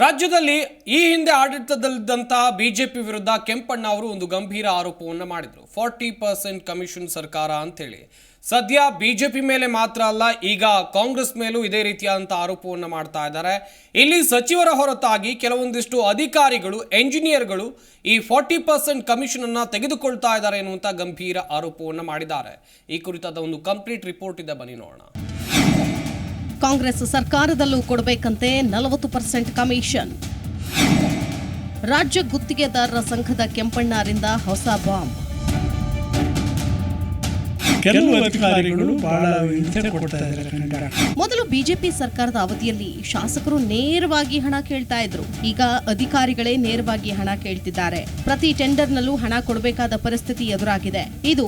ರಾಜ್ಯದಲ್ಲಿ ಈ ಹಿಂದೆ ಆಡಳಿತದಲ್ಲಿದ್ದಂತಹ ಬಿಜೆಪಿ ವಿರುದ್ಧ ಕೆಂಪಣ್ಣ ಅವರು ಒಂದು ಗಂಭೀರ ಆರೋಪವನ್ನು ಮಾಡಿದ್ರು. 40% ಕಮಿಷನ್ ಸರ್ಕಾರ ಅಂತೇಳಿ. ಸದ್ಯ ಬಿಜೆಪಿ ಮೇಲೆ ಮಾತ್ರ ಅಲ್ಲ, ಈಗ ಕಾಂಗ್ರೆಸ್ ಮೇಲೂ ಇದೇ ರೀತಿಯಾದಂಥ ಆರೋಪವನ್ನು ಮಾಡ್ತಾ ಇದ್ದಾರೆ. ಇಲ್ಲಿ ಸಚಿವರ ಹೊರತಾಗಿ ಕೆಲವೊಂದಿಷ್ಟು ಅಧಿಕಾರಿಗಳು, ಎಂಜಿನಿಯರ್ಗಳು ಈ 40% ಕಮಿಷನ್ ಅನ್ನ ತೆಗೆದುಕೊಳ್ತಾ ಇದ್ದಾರೆ ಎನ್ನುವಂಥ ಗಂಭೀರ ಆರೋಪವನ್ನು ಮಾಡಿದ್ದಾರೆ. ಈ ಕುರಿತಾದ ಒಂದು ಕಂಪ್ಲೀಟ್ ರಿಪೋರ್ಟ್ ಇದೆ, ಬನ್ನಿ ನೋಡೋಣ. ಕಾಂಗ್ರೆಸ್ ಸರ್ಕಾರದಲ್ಲೂ ಕೊಡಬೇಕಂತೆ 40% ಕಮಿಷನ್. ರಾಜ್ಯ ಗುತ್ತಿಗೆದಾರರ ಸಂಘದ ಕೆಂಪಣ್ಣರಿಂದ ಹೊಸ ಬಾಂಬ್. ಕೆಲವು ಅಧಿಕಾರಿಗಳು ಬಹಳ ಹಿಂಸೆ ಕೊಡ್ತಾ ಇದ್ದಾರೆ. ಮೊದಲು ಬಿಜೆಪಿ ಸರ್ಕಾರದ ಅವಧಿಯಲ್ಲಿ ಶಾಸಕರು ನೇರವಾಗಿ ಹಣ ಕೇಳ್ತಾ ಇದ್ರು. ಈಗ ಅಧಿಕಾರಿಗಳೇ ನೇರವಾಗಿ ಹಣ ಕೇಳ್ತಿದ್ದಾರೆ. ಪ್ರತಿ ಟೆಂಡರ್ನಲ್ಲೂ ಹಣ ಕೊಡಬೇಕಾದ ಪರಿಸ್ಥಿತಿ ಎದುರಾಗಿದೆ. ಇದು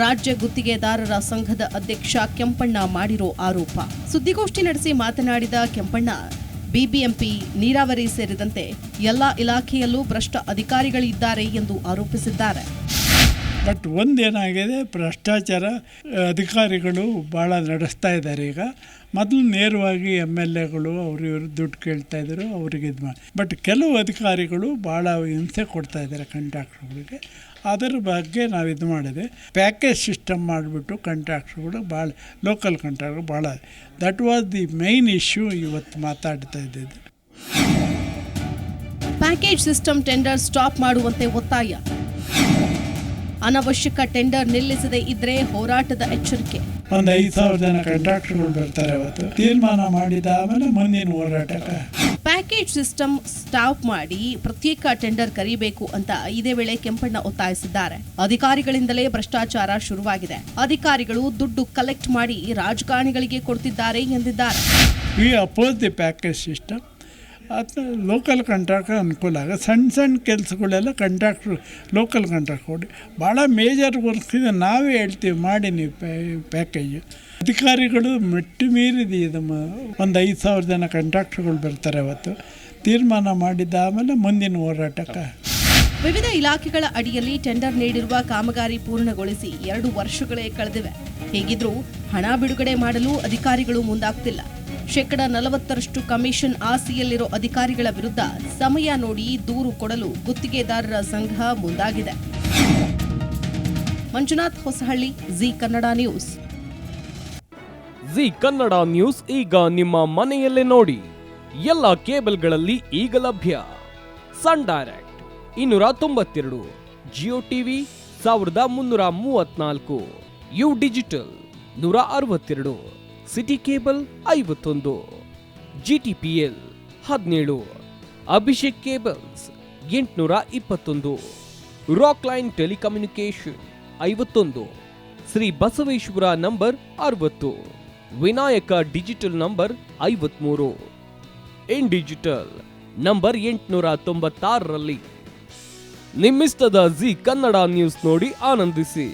ರಾಜ್ಯ ಗುತ್ತಿಗೆದಾರರ ಸಂಘದ ಅಧ್ಯಕ್ಷ ಕೆಂಪಣ್ಣ ಮಾಡಿರೋ ಆರೋಪ. ಸುದ್ದಿಗೋಷ್ಠಿ ನಡೆಸಿ ಮಾತನಾಡಿದ ಕೆಂಪಣ್ಣ, ಬಿಬಿಎಂಪಿ, ನೀರಾವರಿ ಸೇರಿದಂತೆ ಎಲ್ಲಾ ಇಲಾಖೆಯಲ್ಲೂ ಭ್ರಷ್ಟ ಅಧಿಕಾರಿಗಳಿದ್ದಾರೆ ಎಂದು ಆರೋಪಿಸಿದ್ದಾರೆ. ಬಟ್ ಒಂದೇನಾಗಿದೆ, ಭ್ರಷ್ಟಾಚಾರ ಅಧಿಕಾರಿಗಳು ಭಾಳ ನಡೆಸ್ತಾ ಇದ್ದಾರೆ. ಈಗ ಮೊದಲು ನೇರವಾಗಿ MLAಗಳು ಇವರು ದುಡ್ಡು ಕೇಳ್ತಾ ಇದ್ರು, ಅವ್ರಿಗೆ ಇದು ಮಾಡಿ. ಬಟ್ ಕೆಲವು ಅಧಿಕಾರಿಗಳು ಭಾಳ ಹಿಂಸೆ ಕೊಡ್ತಾ ಇದ್ದಾರೆ ಕಾಂಟ್ರಾಕ್ಟ್ರುಗಳಿಗೆ. ಅದರ ಬಗ್ಗೆ ನಾವು ಇದು ಮಾಡಿದೆ, ಪ್ಯಾಕೇಜ್ ಸಿಸ್ಟಮ್ ಮಾಡಿಬಿಟ್ಟು ಕಾಂಟ್ರಾಕ್ಟ್ರುಗಳು ಭಾಳ ಲೋಕಲ್ ಕಾಂಟ್ರಾಕ್ಟ್ರು ಭಾಳ, that was the main issue ಇವತ್ತು ಮಾತಾಡ್ತಾ ಇದ್ದಿದ್ದು. ಪ್ಯಾಕೇಜ್ ಸಿಸ್ಟಮ್ ಟೆಂಡರ್ ಸ್ಟಾಪ್ ಮಾಡುವಂತೆ ಒತ್ತಾಯ. ಅನವಶ್ಯಕ ಟೆಂಡರ್ ನಿಲ್ಲಿಸದೇ ಇದ್ರೆ ಹೋರಾಟದ ಎಚ್ಚರಿಕೆ. ಒಂದು 5,000 ಜನ ಕಾಂಟ್ರಾಕ್ಟರ್ಗಳು ಬರ್ತಾರೆ. ಅವತ್ತು ತೀರ್ಮಾನ ಮಾಡಿದ ಆಮೇಲೆ ಮುಂದಿನ ಹೋರಾಟಕ್ಕೆ ಪ್ಯಾಕೇಜ್ ಸಿಸ್ಟಮ್ ಸ್ಟಾಪ್ ಮಾಡಿ ಪ್ರತ್ಯೇಕ ಟೆಂಡರ್ ಕರೀಬೇಕು ಅಂತ ಇದೇ ವೇಳೆ ಕೆಂಪಣ್ಣ ಒತ್ತಾಯಿಸಿದ್ದಾರೆ. ಅಧಿಕಾರಿಗಳಿಂದಲೇ ಭ್ರಷ್ಟಾಚಾರ ಶುರುವಾಗಿದೆ. ಅಧಿಕಾರಿಗಳು ದುಡ್ಡು ಕಲೆಕ್ಟ್ ಮಾಡಿ ರಾಜಕಾರಣಿಗಳಿಗೆ ಕೊಡ್ತಿದ್ದಾರೆ ಎಂದಿದ್ದಾರೆ. We oppose the package system. ಅದು ಲೋಕಲ್ ಕಾಂಟ್ರಾಕ್ಟರ್ ಅನುಕೂಲ ಆಗ. ಸಣ್ಣ ಕೆಲಸಗಳೆಲ್ಲ ಕಾಂಟ್ರಾಕ್ಟ್ರು, ಲೋಕಲ್ ಕಾಂಟ್ರಾಕ್ಟ್ ಕೊಡಿ. ಭಾಳ ಮೇಜರ್ ವರ್ಕ್ ಇದೆ, ನಾವೇ ಹೇಳ್ತೀವಿ ಮಾಡಿ ನೀವು ಪ್ಯಾಕೇಜ್. ಅಧಿಕಾರಿಗಳು ಮೆಟ್ಟು ಮೀರಿದೆ. ಇದು ಒಂದು 5,000 ಜನ ಕಾಂಟ್ರಾಕ್ಟರ್ಗಳು ಬರ್ತಾರೆ. ಅವತ್ತು ತೀರ್ಮಾನ ಮಾಡಿದ್ದ ಆಮೇಲೆ ಮುಂದಿನ ಹೋರಾಟಕ್ಕೆ. ವಿವಿಧ ಇಲಾಖೆಗಳ ಅಡಿಯಲ್ಲಿ ಟೆಂಡರ್ ನೀಡಿರುವ ಕಾಮಗಾರಿ ಪೂರ್ಣಗೊಳಿಸಿ 2 ವರ್ಷಗಳೇ ಕಳೆದಿವೆ. ಹೀಗಿದ್ರೂ ಹಣ ಬಿಡುಗಡೆ ಮಾಡಲು ಅಧಿಕಾರಿಗಳು ಮುಂದಾಗ್ತಿಲ್ಲ. 40% ಕಮಿಷನ್ ಆಸೆಯಲ್ಲಿರೋ ಅಧಿಕಾರಿಗಳ ವಿರುದ್ಧ ಸಮಯ ನೋಡಿ ದೂರು ಕೊಡಲು ಗುತ್ತಿಗೆದಾರರ ಸಂಘ ಮುಂದಾಗಿದೆ. Manjunath Hosahalli, Zee Kannada news. Zee Kannada news ಈಗ ನಿಮ್ಮ ಮನೆಯಲ್ಲೇ ನೋಡಿ. ಎಲ್ಲ ಕೇಬಲ್ಗಳಲ್ಲಿ ಈಗ ಲಭ್ಯ. Sun Direct 292, Jio TV 1334, U digital 162, City cable 51, GTPL 17, Abhishek cables 821, rock line telecommunication 51, Shri Basaveshwara number 60, Vinayaka digital number 53, in digital number 896ರಲ್ಲಿ. ನಿಮ್ಮಿಸ್ತದ ಜಿ ಕನ್ನಡ ನ್ಯೂಸ್ ನೋಡಿ ಆನಂದಿಸಿ.